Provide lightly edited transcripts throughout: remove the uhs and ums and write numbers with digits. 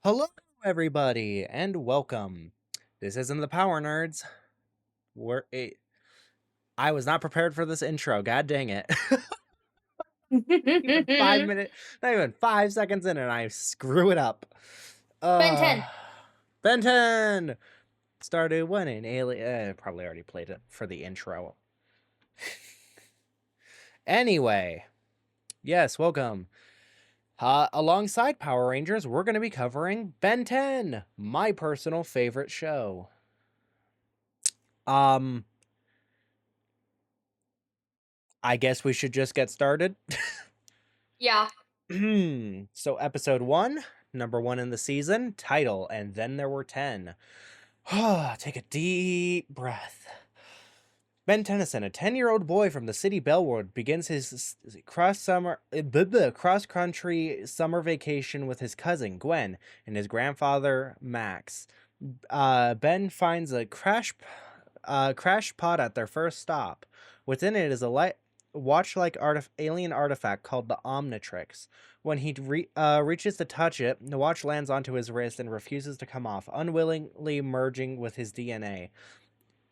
Hello, everybody, and welcome. This isn't the Power Nerds. I was not prepared for this intro. God dang it! even 5 minutes, not even 5 seconds in, and I screw it up. Ben 10. Benton started winning. Alien. Probably already played it for the intro. Anyway, yes, welcome. Alongside Power Rangers, we're going to be covering Ben 10, my personal favorite show. I guess we should just get started. Yeah. So episode 1, number 1 in the season, title, and then there were 10. Take a deep breath. Ben Tennyson, a 10-year-old boy from the city Bellwood, begins his cross-country summer vacation with his cousin, Gwen, and his grandfather, Max. Ben finds a crash pod at their first stop. Within it is a watch-like alien artifact called the Omnitrix. When he reaches to touch it, the watch lands onto his wrist and refuses to come off, unwillingly merging with his DNA.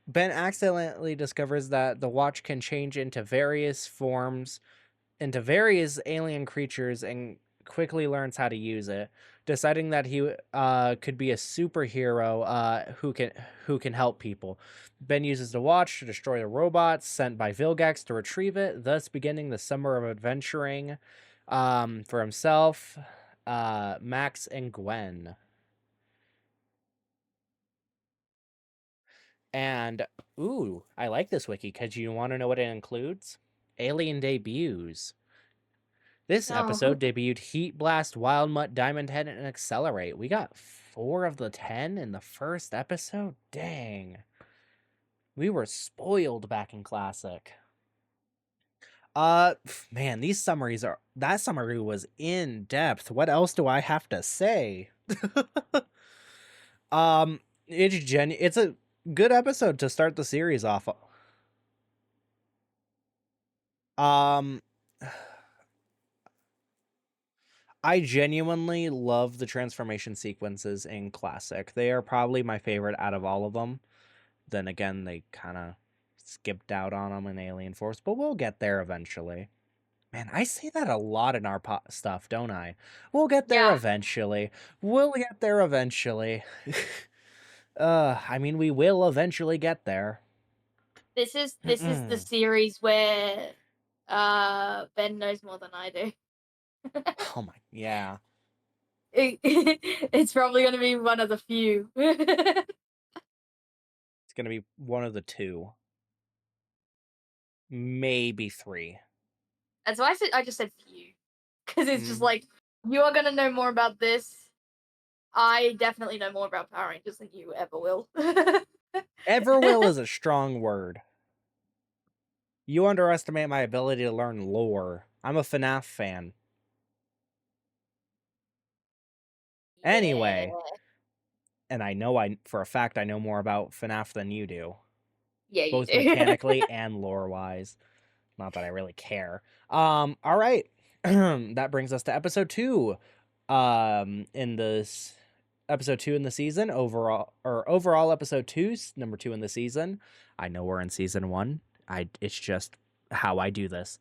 Ben accidentally discovers that the watch can change into various alien creatures, and quickly learns how to use it, deciding that he could be a superhero who can help people. Ben uses the watch to destroy the robots sent by Vilgax to retrieve it, thus beginning the summer of adventuring for himself, Max, and Gwen. And, ooh, I like this wiki because you want to know what it includes? Alien debuts. This episode debuted Heat Blast, Wild Mutt, Diamond Head, and Accelerate. We got 4 of the 10 in the first episode? Dang. We were spoiled back in Classic. Man, that summary was in depth. What else do I have to say? It's a good episode to start the series off. I genuinely love the transformation sequences in Classic. They are probably my favorite out of all of them. Then again, they kind of skipped out on them in Alien Force, but we'll get there eventually. Man, I say that a lot in our stuff, don't I? We'll get there eventually. We'll get there eventually. I mean, we will eventually get there. This is the series where Ben knows more than I do. Oh my, yeah. It's probably going to be one of the few. It's going to be one of the 2. Maybe 3. That's why I just said few. Because it's just like, you are going to know more about this. I definitely know more about Power Rangers than you ever will. Ever will is a strong word. You underestimate my ability to learn lore. I'm a FNAF fan. Anyway, and I know for a fact I know more about FNAF than you do. Yeah, you both do. mechanically and lore-wise. Not that I really care. All right. That brings us to episode 2. In this episode 2 in the season, overall episode 2, number 2 in the season. I know we're in season 1. It's just how I do this.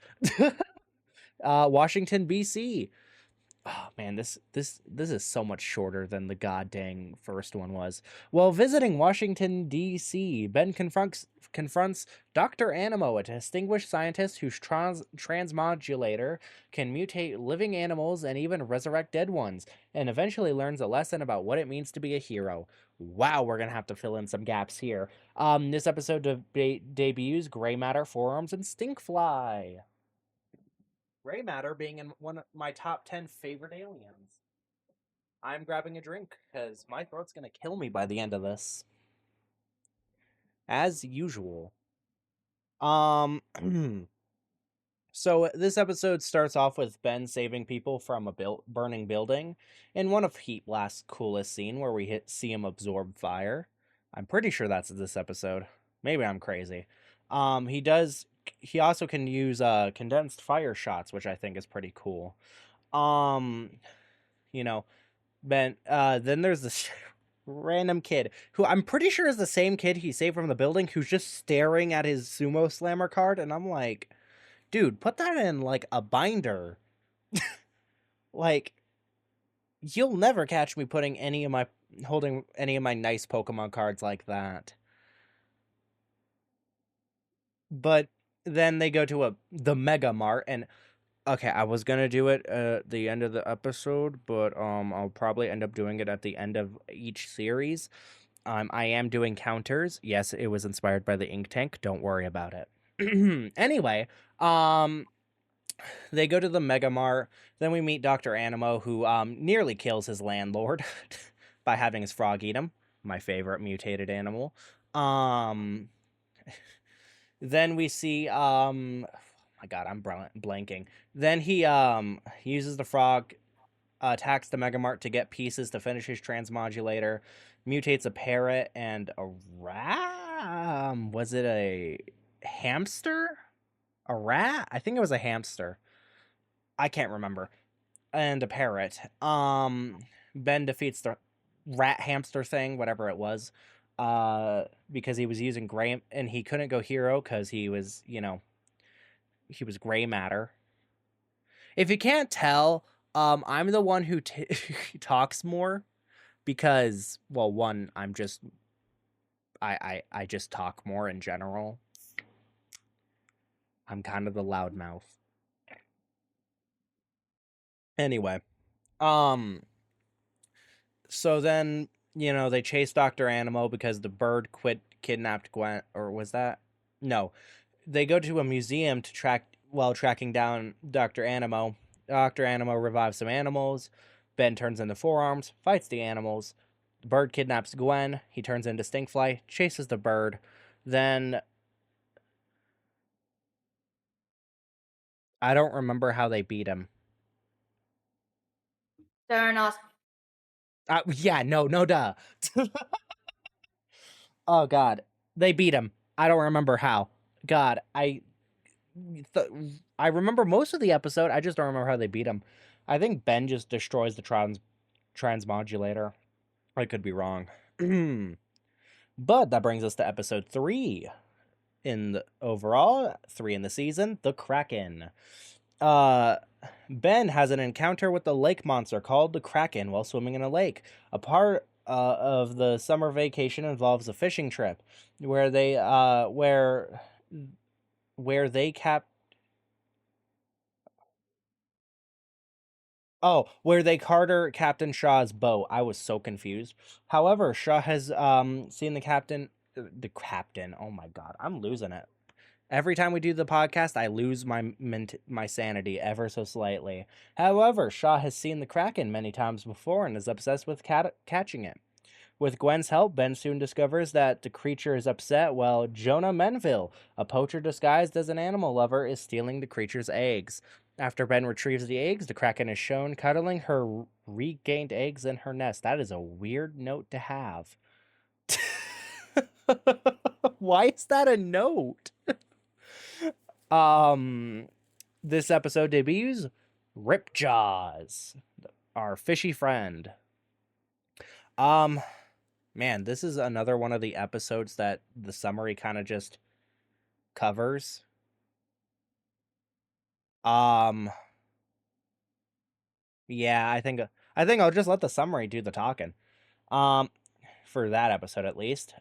Washington, BC. Oh man, this is so much shorter than the goddamn first one was. While visiting Washington D.C., Ben confronts Dr. Animo, a distinguished scientist whose transmodulator can mutate living animals and even resurrect dead ones, and eventually learns a lesson about what it means to be a hero. Wow, we're gonna have to fill in some gaps here. This episode debuts Gray Matter, Forearms, and Stinkfly. Gray Matter being in one of my top 10 favorite aliens. I'm grabbing a drink because my throat's gonna kill me by the end of this. As usual. So this episode starts off with Ben saving people from a burning building, in one of Heat Blast's coolest scene where we see him absorb fire. I'm pretty sure that's this episode. Maybe I'm crazy. He also can use condensed fire shots, which I think is pretty cool. You know, Then there's this random kid who I'm pretty sure is the same kid he saved from the building who's just staring at his sumo slammer card, and I'm like, dude, put that in like a binder. Like, you'll never catch me putting any of my holding any of my nice Pokemon cards like that. But then they go to the Mega Mart, and okay, I was gonna do it at the end of the episode, but I'll probably end up doing it at the end of each series. I am doing counters. Yes, it was inspired by the ink tank. Don't worry about it. Anyway, um, they go to the Mega Mart. Then we meet Dr. Animo, who nearly kills his landlord by having his frog eat him. My favorite mutated animal. Um, then we see oh my god, I'm blanking. Then he uses the frog, attacks the Megamart to get pieces to finish his transmodulator, mutates a parrot and a rat. Was it a hamster? A rat? I think it was a hamster. I can't remember. And a parrot. Ben defeats the rat hamster thing, whatever it was, because he was using gray, and he couldn't go hero because he was, he was gray matter. If you can't tell, I'm the one who talks more because, well, one, I just talk more in general. I'm kind of the loudmouth. Anyway, um, so then they chase Dr. Animo because the bird kidnapped Gwen, or was that? No, they go to a museum to tracking down Dr. Animo. Dr. Animo revives some animals. Ben turns into forearms, fights the animals. The bird kidnaps Gwen. He turns into Stinkfly, chases the bird. Then I don't remember how they beat him. Don't ask. Yeah, no, duh. Oh God, they beat him. I don't remember how. God, th- I remember most of the episode. I just don't remember how they beat him. I think Ben just destroys the transmodulator. I could be wrong. But that brings us to episode 3 in the overall, 3 in the season, the Kraken. Uh Ben has an encounter with the lake monster called the Kraken while swimming in a lake. A part of the summer vacation involves a fishing trip where they cap Oh, where they carter Captain Shaw's boat. I was so confused. However, Shaw has seen the captain. Oh my god, I'm losing it. Every time we do the podcast, I lose my sanity ever so slightly. However, Shaw has seen the Kraken many times before and is obsessed with catching it. With Gwen's help, Ben soon discovers that the creature is upset while Jonah Menville, a poacher disguised as an animal lover, is stealing the creature's eggs. After Ben retrieves the eggs, the Kraken is shown cuddling her regained eggs in her nest. That is a weird note to have. Why is that a note? Um, this episode debuts Ripjaws, our fishy friend. Um, Man, this is another one of the episodes that the summary kind of just covers. Um, yeah, I think I'll just let the summary do the talking. Um, for that episode at least.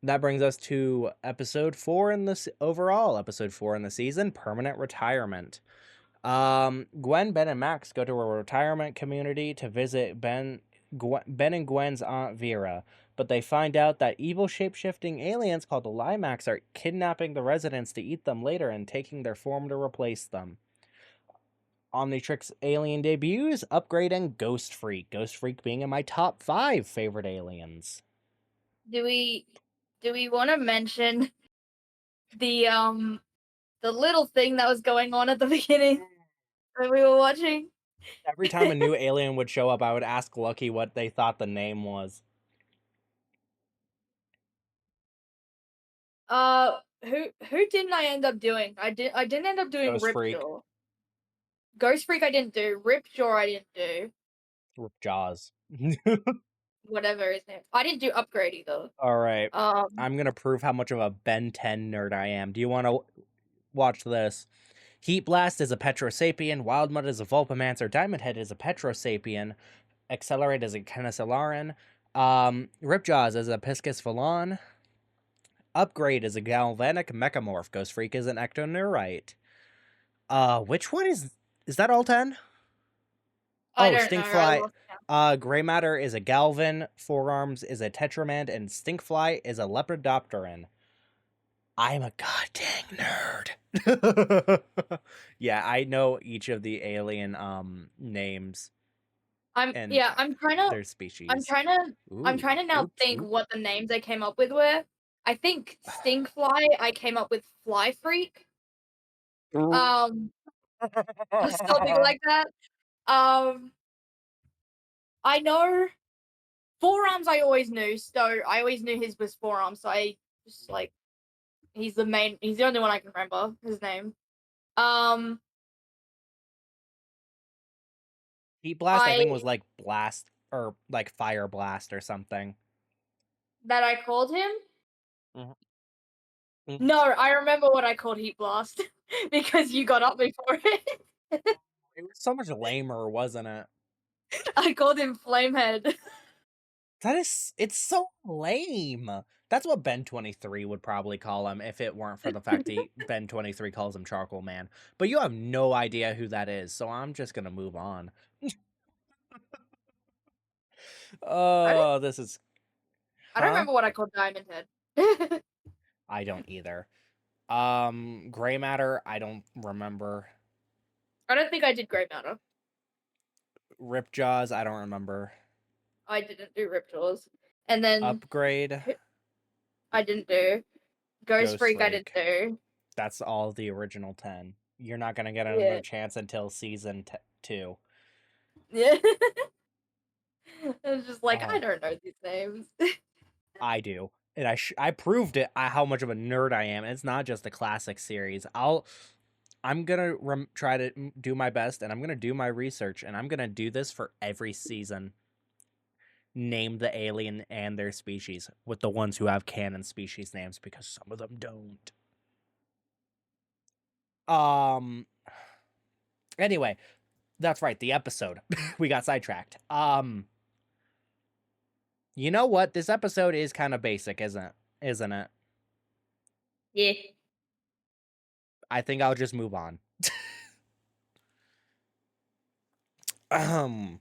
That brings us to episode 4 in this overall episode 4 in the season, Permanent Retirement. Gwen, Ben, and Max go to a retirement community to visit Ben and Gwen's Aunt Vera, but they find out that evil shape-shifting aliens called the Limax are kidnapping the residents to eat them later and taking their form to replace them. Omnitrix alien debuts, Upgrade, and Ghost Freak. Ghost Freak being in my top 5 favorite aliens. Do we want to mention the little thing that was going on at the beginning that we were watching? Every time a new alien would show up, I would ask Lucky what they thought the name was. Who didn't I end up doing? I didn't end up doing Ghost Freak. Ripjaw. Ghost Freak I didn't do. Ripjaw I didn't do. Jaws. whatever his name. I didn't do upgrade either. All right. Um, I'm gonna prove how much of a Ben 10 nerd I am. Do you want to watch this? Heat Blast is a Petrosapien, Wild Mud is a Vulpamancor, Diamond Head is a Petrosapien, Accelerate is a Kennesallaran, Ripjaws is a Piscus Valon, Upgrade is a Galvanic Mechamorph, Ghost Freak is an Ectoneurite. Which one is that all 10? I Oh, don't know. I Stinkfly. lost count. Gray Matter is a Galvin, Forearms is a Tetramand, and Stinkfly is a Lepidopteran. I'm a goddamn nerd. Yeah, I know each of the alien names and Yeah. their I'm species. trying to. I'm Ooh, trying to now oops, think oops. what the names I came up with were. I think Stinkfly. I came up with Fly Freak. Um, something like that. Um, I know forearms. I always knew. So I always knew his was forearms. So I just like he's the main. He's the only one I can remember his name. Um, Heat Blast, I I think, was like blast or like fire blast or something. that I called him. Mhm, mhm. No, I remember what I called Heat Blast because you got up before it. It was so much lamer, wasn't it? I called him Flamehead. It's so lame. That's what Ben 23 would probably call him if it weren't for the fact that Ben 23 calls him Charcoal Man. But you have no idea who that is, so I'm just gonna move on. I don't. Oh, this is I don't huh? remember what I called Diamond Head. I I don't either. Gray Matter, I don't remember. don't think I did Grey Matter. Ripjaws, I don't remember. I didn't do Ripjaws, and then Upgrade, I didn't do Ghost Ghost Freak. I didn't Freak. do. That's all the original 10. You're not gonna get Yeah, another chance until season 2. yeah. It's just like I Oh, don't know these names. I do. And I proved it how much of a nerd I am. And it's not just the classic series. I'm gonna try to do my best, and I'm gonna do my research, and I'm gonna do this for every season. Name the alien and their species with the ones who have canon species names because some of them don't. Um. Anyway, that's right. The episode we got sidetracked. You know what? This episode is kind of basic, Isn't it? Yeah. I think I'll just move on. Um,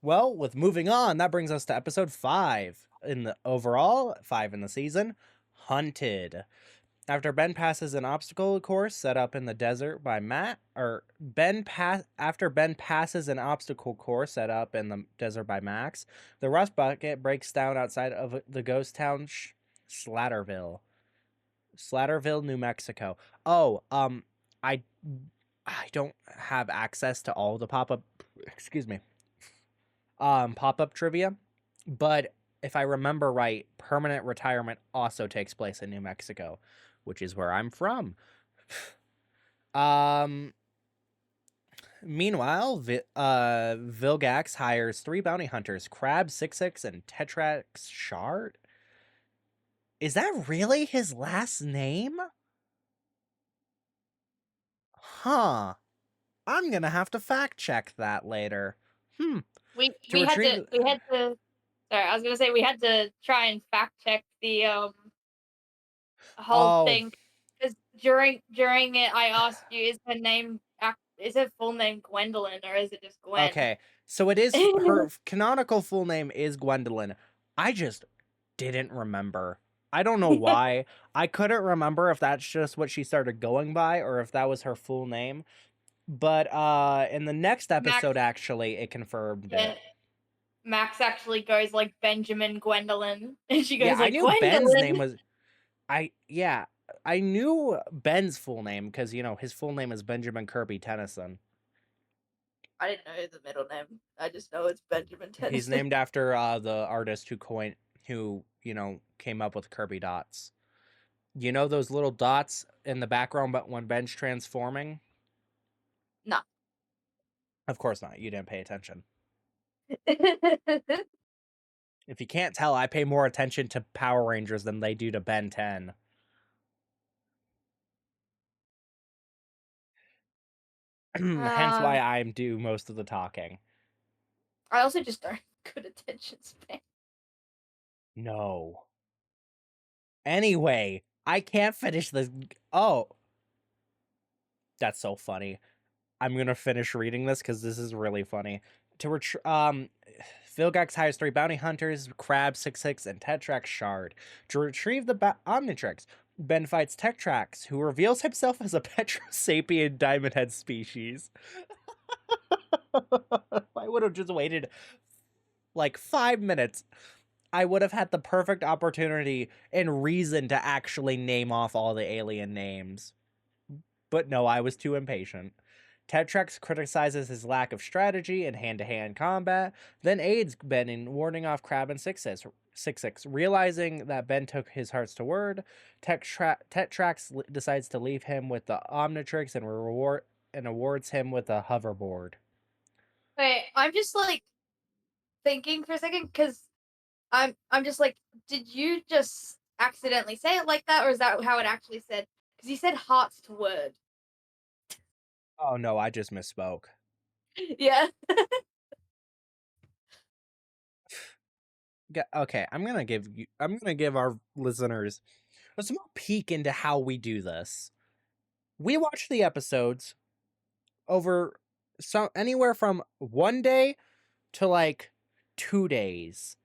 well, with moving on, that brings us to episode 5 in the overall, 5 in the season, Hunted. After Ben passes an obstacle course set up in the desert by Matt, or after Ben passes an obstacle course set up in the desert by Max, the rust bucket breaks down outside of the ghost town Slatterville. Slatterville, New Mexico. Oh, I I don't have access to all the pop-up excuse me pop-up trivia, but if I remember right, permanent retirement also takes place in New Mexico, which is where I'm from. um Meanwhile, Vilgax hires 3 bounty hunters, Crab 66 and Tetrax Shard. Is that really his last name? Huh. I'm gonna have to fact check that later. Hmm. To retrieve. We had to. Sorry, I was gonna say we had to try and fact check the whole Oh, thing because during it I asked you is her full name Gwendolyn or is it just Gwen? okay. So it is her canonical full name is Gwendolyn. I just didn't remember. I don't know why. I couldn't remember if that's just what she started going by or if that was her full name. But in the next Max, episode actually it confirmed yeah, it. Max actually goes like Benjamin Gwendolyn, and she Yeah, goes I like knew Ben's Gwendolyn. name was yeah, I knew Ben's full name cuz his full name is Benjamin Kirby Tennyson. I didn't know the middle name. I just know it's Benjamin He's Tennyson. named after the artist who came up with Kirby dots. You know those little dots in the background but when Ben's transforming? No, Of course not. You didn't pay attention. If you can't tell, I pay more attention to Power Rangers than they do to Ben 10. Hence why Um, I do most of the talking. I also just don't have good attention span. No. Anyway, I can't finish this. Oh, that's so funny. I'm gonna finish reading this because this is really funny. Vilgax hires 3 bounty hunters, Crab 66 and Tetrax Shard to retrieve the Omnitrix. Ben fights Tetrax, who reveals himself as a Petrosapien Diamond Head species. I would have just waited like 5 minutes. I would have had the perfect opportunity and reason to actually name off all the alien names. But no, I was too impatient. Tetrax criticizes his lack of strategy in hand-to-hand combat, then aids Ben in warding off Crab and 66. Realizing that Ben took his hearts to word, Tetrax decides to leave him with the Omnitrix and awards him with a hoverboard. Wait, I'm just like thinking for a second because I'm just like, did you just accidentally say it like that, or is that how it actually said? Because you said hearts to word. Oh no, I just misspoke. Yeah. Okay, I'm gonna give our listeners a small peek into how we do this. We watch the episodes over anywhere from 1 day to like 2 days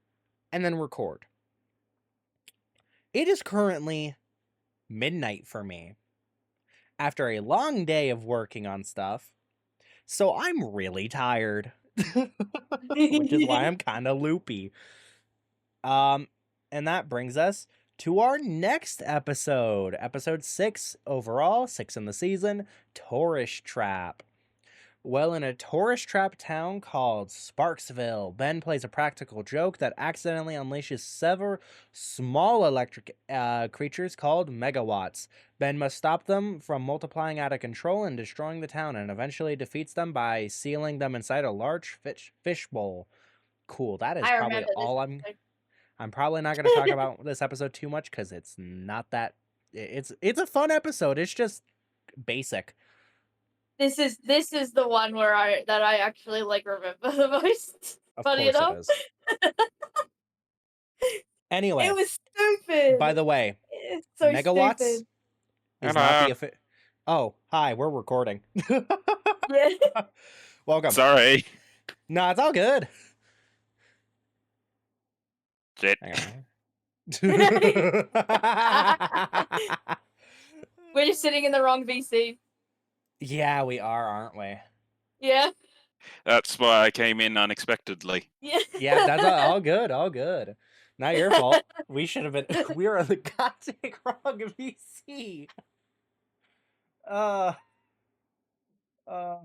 and then record. It is currently midnight for me after a long day of working on stuff. So I'm really tired, which is why I'm kind of loopy. Um and that brings us to our next episode 6 overall, 6 in the season, Tourist Trap. Well, in a tourist trap town called Sparksville, Ben plays a practical joke that accidentally unleashes several small electric creatures called megawatts. Ben must stop them from multiplying out of control and destroying the town, and eventually defeats them by sealing them inside a large fish bowl. Cool. That is I probably remember this all episode. I'm probably not going to talk about this episode too much because it's not that. It's a fun episode. It's just basic. This is the one where I actually like remember the most. Of Funny course it enough, is. it Anyway, was by stupid. the way, It's so megawatts stupid. is not Hello. the Oh, hi, we're recording. Yeah. Welcome. Sorry. No, it's all good. Shit. Hang We're on. just sitting in the wrong VC. Yeah, we are, aren't we? Yeah. That's why I came in unexpectedly. Yeah. Yeah, that's all good, all good. Not your fault. We should have been. We were on the goddamn wrong VC. Uh, uh,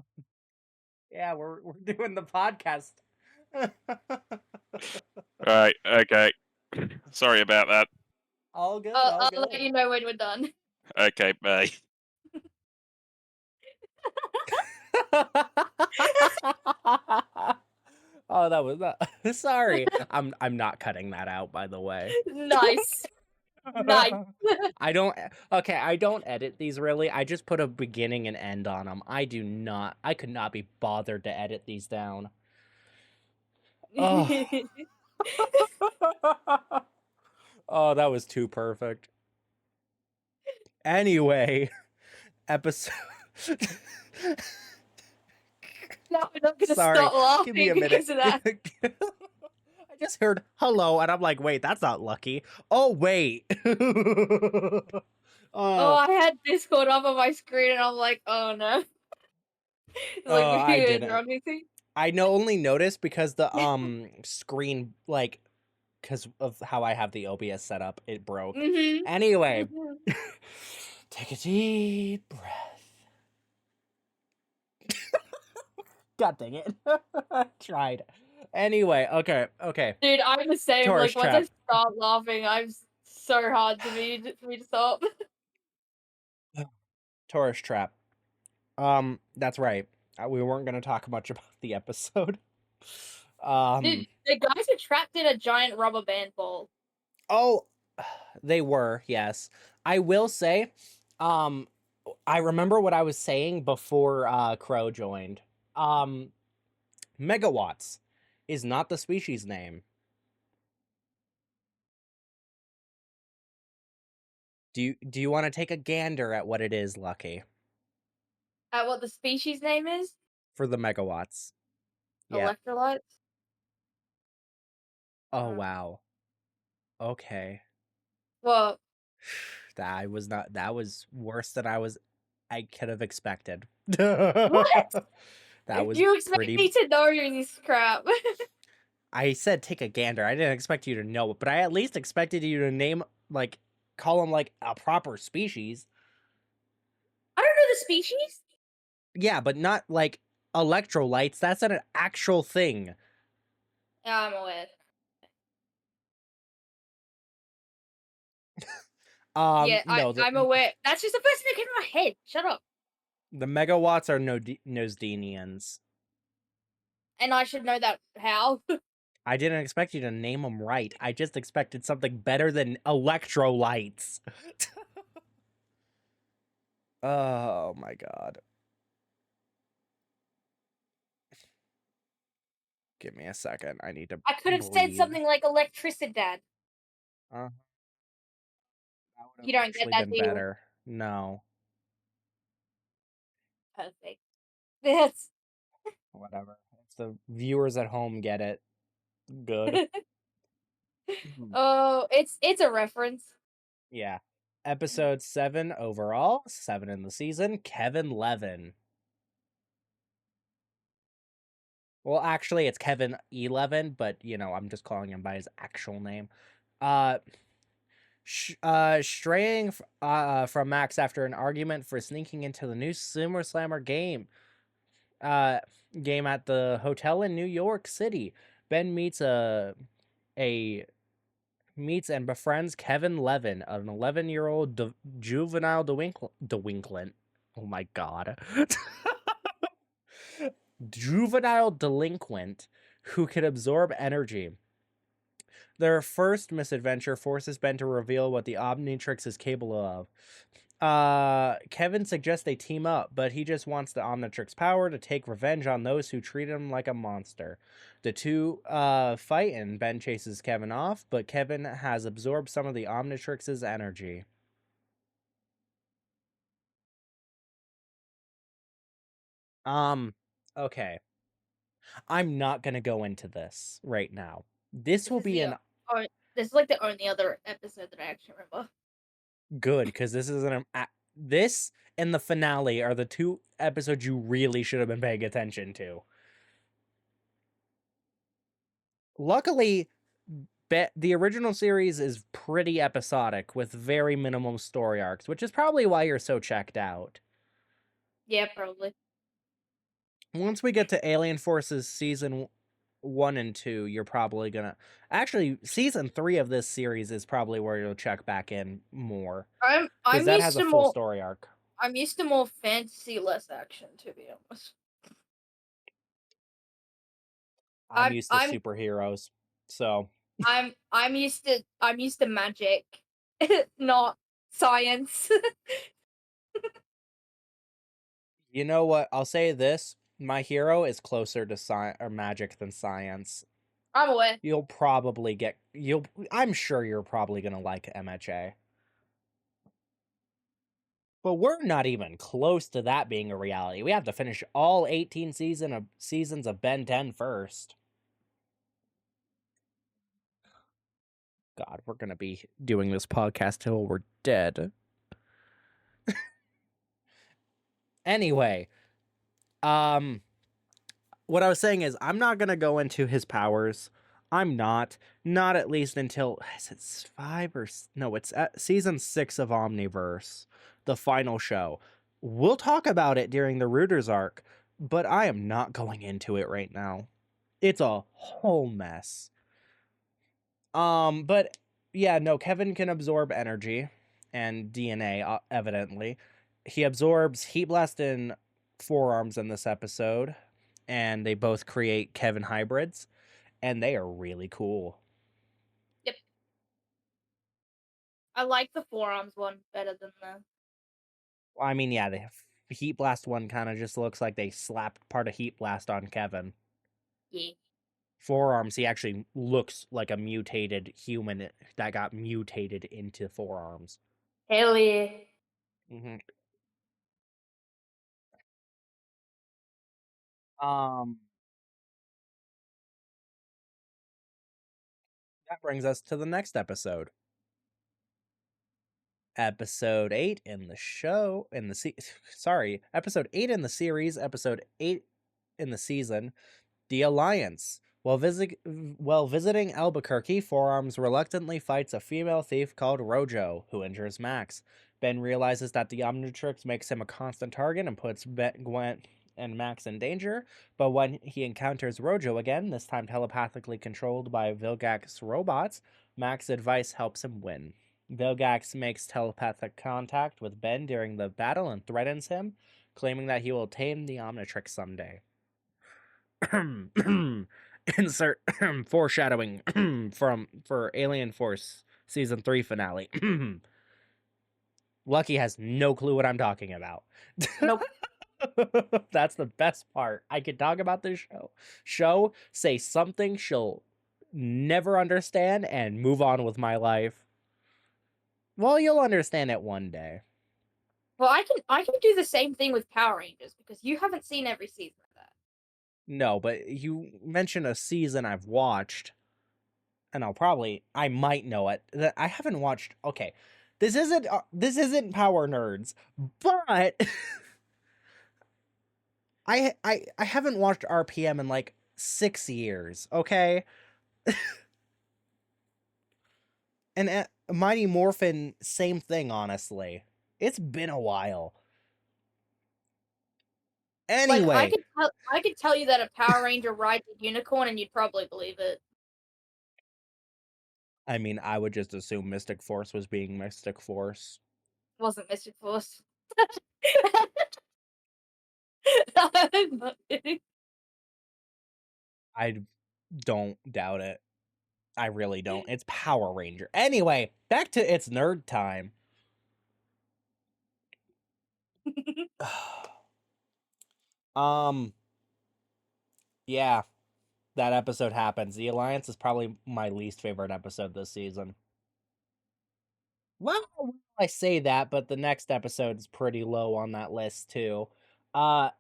yeah, we're doing the podcast. Right, okay. Sorry about that. All good, I'll, all I'll let good. you know when we're done. Okay, bye. Oh, that was not. Sorry, I'm not cutting that out. By the way. Nice. Nice. I don't. Okay, I don't edit these really. I just put a beginning and end on them. I do not. I could not be bothered to edit these down. Oh. Oh, that was too perfect. Anyway, episode. No, I'm not gonna Sorry, stop give me a laughing minute. because of that. I just heard hello, and I'm like, wait, that's not lucky. Oh, wait. Oh, I had Discord up on my screen and I'm like, oh no. It's like I we're in the didn't. wrong VC. I only noticed because the screen, like, because of how I have the OBS set up, it broke. Mm-hmm. Anyway, take a deep breath. God dang it. I tried. Anyway, okay. Dude, I'm the same. Tourist Like once I trap. start laughing, I'm so hard for me to stop. Tourist trap. That's right. We weren't going to talk much about the episode. Dude, the guys are trapped in a giant rubber band ball. Oh, they were, yes. I will say, I remember what I was saying before Crow joined. Megawatts is not the species name. Do you want to take a gander at what it is, Lucky? What the species name is? For the megawatts. Yeah. Electrolytes? Oh wow. Okay. Well, That was worse than I could have expected. what? That was You expect pretty. me to know this crap? I said take a gander. I didn't expect you to know it, but I at least expected you to name, like, call them like a proper species. I don't know the species. Yeah, but not like electrolytes. That's an actual thing. Yeah, I'm aware. Yeah, No, I'm aware. That's just the first thing that came to my head. Shut up. the megawatts are Nosdenians. And I should know that how. I didn't expect you to name them right. I just expected something better than electrolytes. Oh my god. Give me a second. I need to I could have said breathe. something like electricidad. That would You have don't get actually that, been do you? better. No. Perfect. That's Whatever. If the viewers at home get it, good. oh, it's a reference. Yeah. Episode 7 overall, 7 in the season, Kevin Levin. Well, actually, it's Kevin 11, but, I'm just calling him by his actual name. Straying from Max after an argument for sneaking into the new Sumo Slammer game at the hotel in New York City. Ben meets and befriends Kevin Levin, an 11-year-old juvenile delinquent. Oh my god. Juvenile delinquent who can absorb energy. Their first misadventure forces Ben to reveal what the Omnitrix is capable of. Kevin suggests they team up, but he just wants the Omnitrix power to take revenge on those who treat him like a monster. The two fight and Ben chases Kevin off, but Kevin has absorbed some of the Omnitrix's energy. Okay. I'm not gonna go into this right now. This This will is be the an oh, this is like the only other episode that I actually remember. good, because this is this and the finale are the two episodes you really should have been paying attention to. Luckily, the original series is pretty episodic with very minimum story arcs, which is probably why you're so checked out. Yeah, probably. Once we get to Alien Forces season 1 and 2, you're probably gonna actually season 3 of this series is probably where you'll check back in more, because I'm that used has a to full more story arc. I'm used to more fantasy, less action, to be honest. I'm I'm used to I'm superheroes, so I'm used to magic, not science. you know what? I'll say this: my hero is closer to science or magic than science. I'm aware. I'm sure you're probably gonna like MHA. But we're not even close to that being a reality. We have to finish all 18 seasons of Ben 10 first. God, we're gonna be doing this podcast till we're dead. Anyway, what I was saying is I'm not gonna go into his powers. I'm not at least until is it 5 or no? It's at season 6 of Omniverse, the final show. We'll talk about it during the Rooters arc, but I am not going into it right now. It's a whole mess. But yeah, no, Kevin can absorb energy and DNA, evidently. He absorbs Heat Blast and Forearms in this episode, and they both create Kevin hybrids. and they are really cool. Yep. I like the forearms one better than the. I mean, yeah, the Heat Blast one kind of just looks like they slapped part of Heat Blast on Kevin. Yeah. Forearms, he actually looks like a mutated human that got mutated into forearms. Hell yeah. Mm-hmm. Um, that brings us to the next episode. Episode 8 in the show, episode 8 in the series, episode 8 in the season, The Alliance. While visiting Albuquerque, Forearms reluctantly fights a female thief called Rojo, who injures Max. Ben realizes that the Omnitrix makes him a constant target and puts Gwen and Max in danger, but when he encounters Rojo again, this time telepathically controlled by Vilgax's robots, Max's advice helps him win. Vilgax makes telepathic contact with Ben during the battle and threatens him, claiming that he will tame the Omnitrix someday. Insert foreshadowing for Alien Force season 3 finale. Lucky has no clue what I'm talking about. Nope. That's the best part. I could talk about this show, say something she'll never understand, and move on with my life. Well, you'll understand it one day. Well, I can do the same thing with Power Rangers because you haven't seen every season of that. No, but you mentioned a season I've watched, and I might know it. That I haven't watched. Okay, this isn't Power Nerds, but I haven't watched RPM in like 6 years. Okay, and Mighty Morphin, same thing. Honestly, it's been a while. Like Anyway, I could tell you that a Power Ranger rides a unicorn and you'd probably believe it. I mean, I would just assume Mystic Force was being Mystic Force. It wasn't Mystic Force. I'm not kidding. I don't doubt it. I really don't. It's Power Ranger. Anyway, back to It's Nerd Time. um, yeah, that episode happens. The Alliance is probably my least favorite episode this season. Well, I say that, but the next episode is pretty low on that list too. Uh,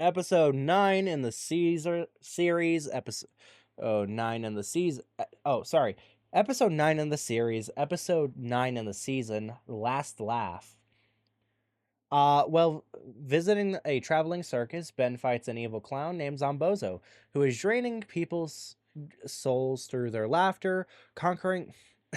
episode 9 in the series, episode 9 in the season. Sorry. Episode 9 in the series, episode 9 in the season, Last Laugh. Well, visiting a traveling circus, Ben fights an evil clown named Zombozo, who is draining people's souls through their laughter, conquering.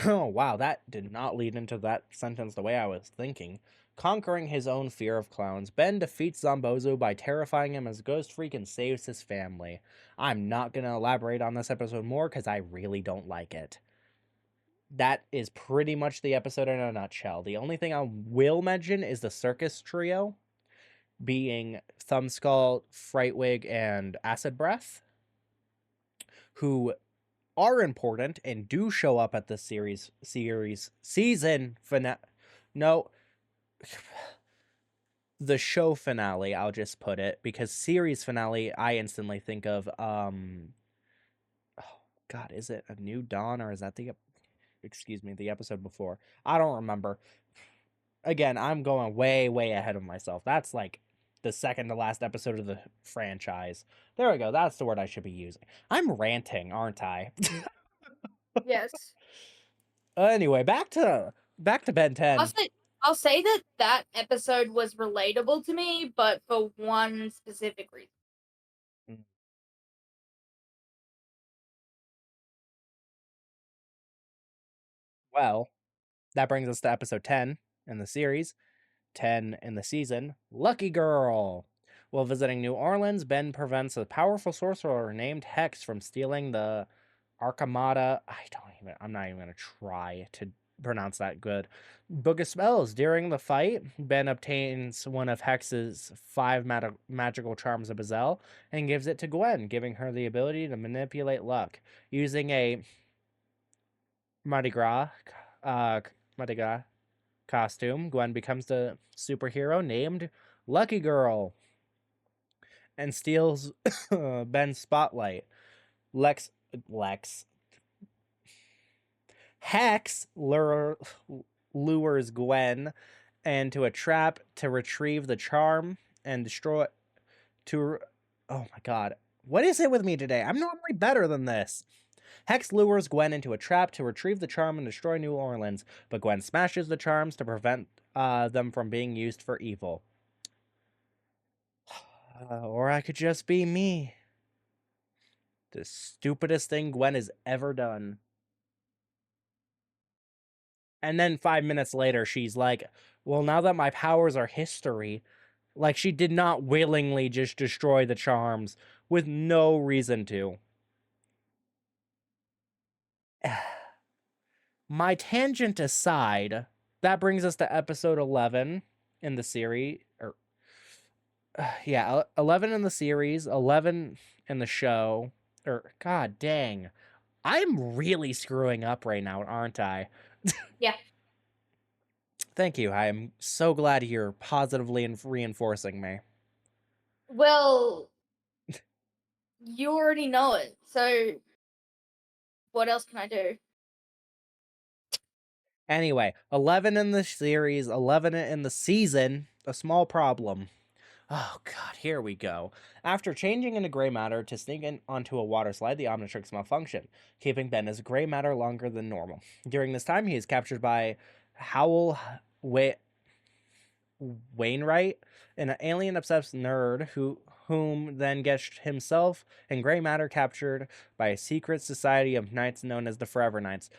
Oh, wow, that did not lead into that sentence the way I was thinking. Conquering his own fear of clowns, Ben defeats Zombozo by terrifying him as Ghost Freak and saves his family. I'm not going to elaborate on this episode more because I really don't like it. That is pretty much the episode in a nutshell. The only thing I will mention is the circus trio, being Thumbskull, Frightwig, and Acid Breath, who are important and do show up at the season finale. No, the show finale, I'll just put it, because series finale, I instantly think of, oh, God, is it A New Dawn, or is that the episode before? I don't remember. Again, I'm going way, way ahead of myself. That's like the second to last episode of the franchise. There we go. That's the word I should be using. I'm ranting, aren't I? Yes. Anyway, back to Ben 10. I'll say that that episode was relatable to me, but for one specific reason. Well, that brings us to episode 10 in the series, 10 in the season, Lucky Girl. While visiting New Orleans, Ben prevents a powerful sorcerer named Hex from stealing the Arcamada. I'm not even going to try to pronounce that good. Book of Spells. During the fight, Ben obtains one of Hex's 5 magical charms of Bazel and gives it to Gwen, giving her the ability to manipulate luck. Using a Mardi Gras, Mardi Gras costume, Gwen becomes the superhero named Lucky Girl and steals Ben's spotlight. Lex Hex lures Gwen into a trap to retrieve the charm and destroy oh my god. What is it with me today? I'm normally better than this. Hex lures Gwen into a trap to retrieve the charm and destroy New Orleans, but Gwen smashes the charms to prevent them from being used for evil. Or I could just be me. The stupidest thing Gwen has ever done. And then 5 minutes later, she's like, well, now that my powers are history, like she did not willingly just destroy the charms with no reason to. My tangent aside, that brings us to episode 11 in the series. 11 in the series, 11 in the show. God dang. I'm really screwing up right now, aren't I? Yeah. Thank you. I am so glad you're positively reinforcing me. Well, you already know it, so what else can I do? Anyway, 11 in the series, 11 in the season, a small problem. Oh god, here we go. After changing into gray matter to sneak in onto a water slide, the Omnitrix malfunction, keeping Ben as gray matter longer than normal. During this time, he is captured by Howell Wainwright, an alien-obsessed nerd whom then gets himself and gray matter captured by a secret society of knights known as the Forever Knights.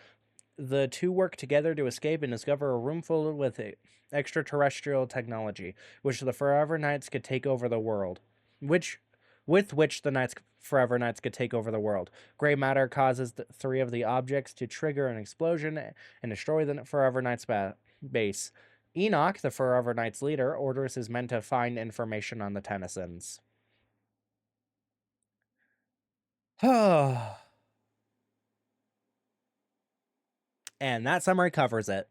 The two work together to escape and discover a room full with extraterrestrial technology, which the Forever Knights could take over the world. With which the Forever Knights could take over the world. Gray matter causes 3 of the objects to trigger an explosion and destroy the Forever Knights base. Enoch, the Forever Knights leader, orders his men to find information on the Tennysons. And that summary covers it.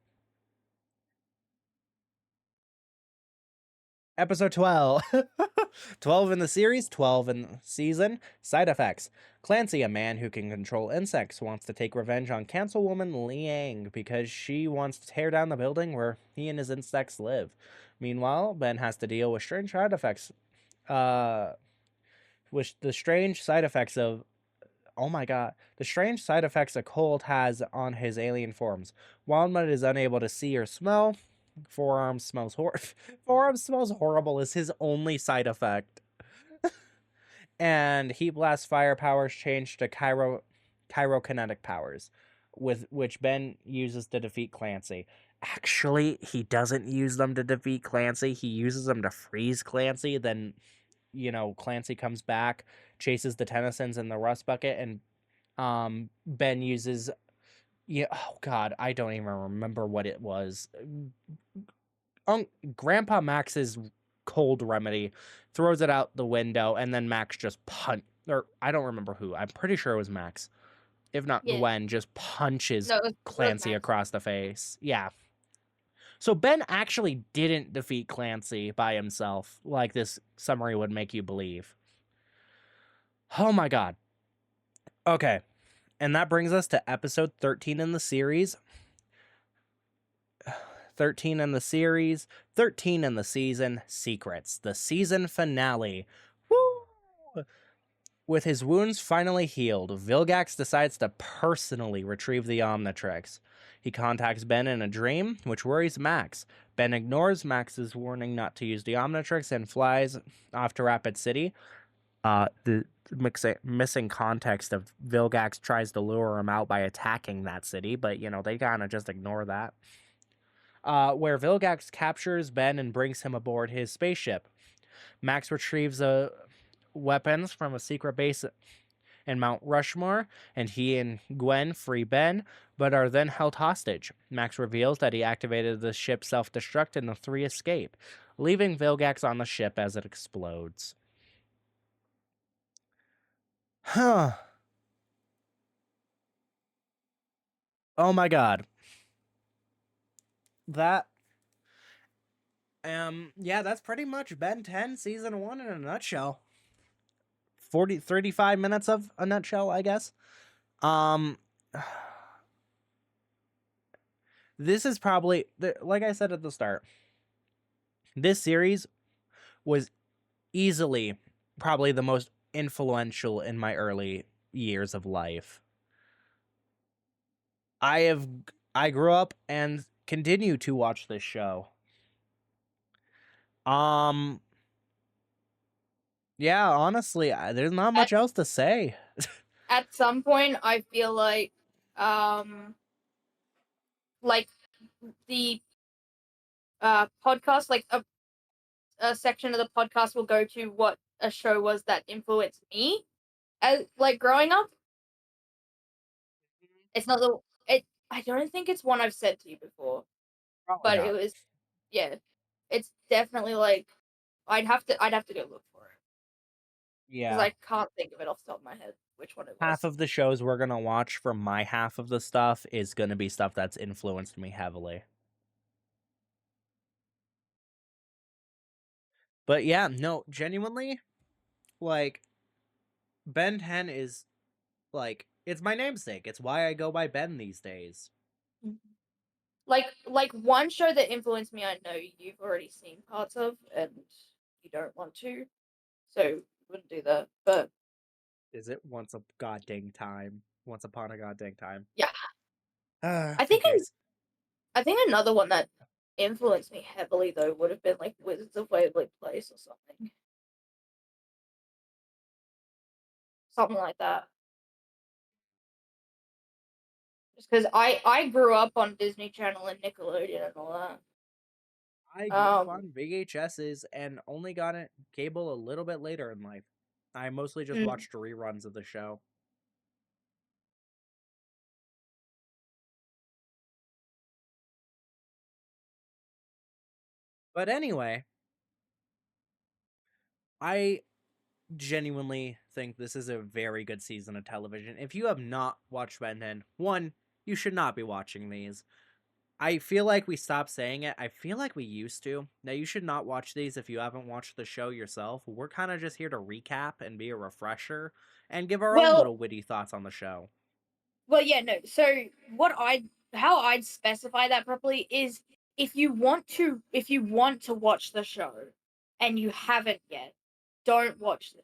Episode 12. 12 in the series, 12 in the season. Side effects. Clancy, a man who can control insects, wants to take revenge on Councilwoman Liang because she wants to tear down the building where he and his insects live. Meanwhile, Ben has to deal with strange side effects. With the strange side effects of... Oh my god. The strange side effects a cold has on his alien forms. Wildmut is unable to see or smell. Forearm smells horrible is his only side effect. And Heat Blast fire powers change to Chirokinetic powers, with which Ben uses to defeat Clancy. Actually, he doesn't use them to defeat Clancy. He uses them to freeze Clancy. Then, Clancy comes back, chases the Tennysons in the rust bucket, and Ben uses... Yeah, oh god, I don't even remember what it was. Grandpa Max's cold remedy, throws it out the window, and then Max just I don't remember who. I'm pretty sure it was Max. If not, Yeah. Gwen just punches No, it was Clancy Max. across the face. Yeah. So Ben actually didn't defeat Clancy by himself, like this summary would make you believe. Oh my god. Okay. And that brings us to episode 13 in the series. 13 in the series, 13 in the season, Secrets, the season finale. Woo! With his wounds finally healed, Vilgax decides to personally retrieve the Omnitrix. He contacts Ben in a dream, which worries Max. Ben ignores Max's warning not to use the Omnitrix and flies off to Rapid City. The missing context of Vilgax tries to lure him out by attacking that city, but, they kind of just ignore that. Where Vilgax captures Ben and brings him aboard his spaceship. Max retrieves weapons from a secret base in Mount Rushmore, and he and Gwen free Ben, but are then held hostage. Max reveals that he activated the ship's self-destruct and the three escape, leaving Vilgax on the ship as it explodes. Huh. Oh my god. That yeah, that's pretty much Ben 10 season 1 in a nutshell. 35 minutes of a nutshell, I guess. This is probably, like I said at the start, this series was easily probably the most influential in my early years of life. I grew up and continue to watch this show. Yeah, honestly, there's not much else to say. At some point, I feel like the podcast, like a section of the podcast will go to what a show was that influenced me as like growing up. It's not the it. I don't think it's one I've said to you before, Probably but it not. was, yeah. It's definitely like I'd have to go look for it because Yeah. I can't think of it off the top of my head which one it Half was. of the shows we're gonna watch from my half of the stuff is gonna be stuff that's influenced me heavily. But yeah, no, genuinely, like, Ben 10 is, like, it's my namesake. It's why I go by Ben these days. Like one show that influenced me, I know you've already seen parts of, and you don't want to, so wouldn't do that. But Is it Once a Goddamn Time? Once Upon a Goddamn Time. yeah, I Good think case. I think another one that influenced me heavily though would have been like Wizards of Waverly Place or something like that. Just because I grew up on Disney Channel and Nickelodeon and all that. I grew up on VHSs and only got it cable a little bit later in life. I mostly just watched reruns of the show. But anyway, I genuinely think this is a very good season of television. If you have not watched Ben 10, one, you should not be watching these. I feel like we stopped saying it. I feel like we used to. Now, you should not watch these if you haven't watched the show yourself. We're kind of just here to recap and be a refresher and give our own little witty thoughts on the show. Well, yeah, no. So how I'd specify that properly is if you want to watch the show and you haven't yet, don't watch this.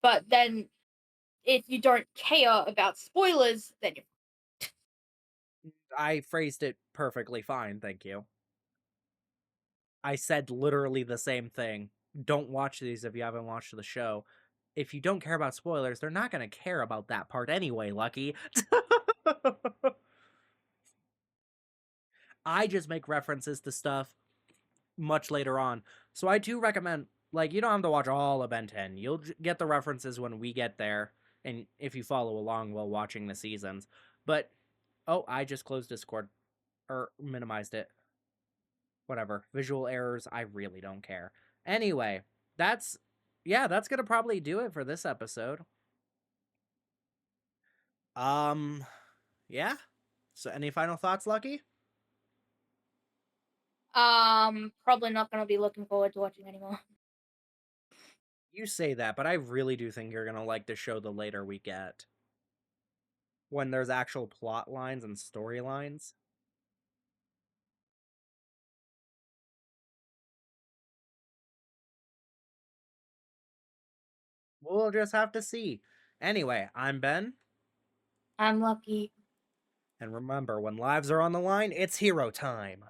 But then if you don't care about spoilers, then you I phrased it perfectly fine, thank you. I said literally the same thing. Don't watch these if you haven't watched the show. If you don't care about spoilers, they're not going to care about that part anyway, Lucky. I just make references to stuff much later on. So I do recommend, like, you don't have to watch all of Ben 10. You'll get the references when we get there, and if you follow along while watching the seasons. But, oh, I just closed Discord, or minimized it. Whatever. Visual errors, I really don't care. Anyway, that's gonna probably do it for this episode. Yeah. So any final thoughts, Lucky? probably not gonna be looking forward to watching anymore. You say that, but I really do think you're gonna like the show the later we get. When there's actual plot lines and storylines. We'll just have to see. Anyway, I'm Ben. I'm Lucky. And remember, when lives are on the line, it's hero time.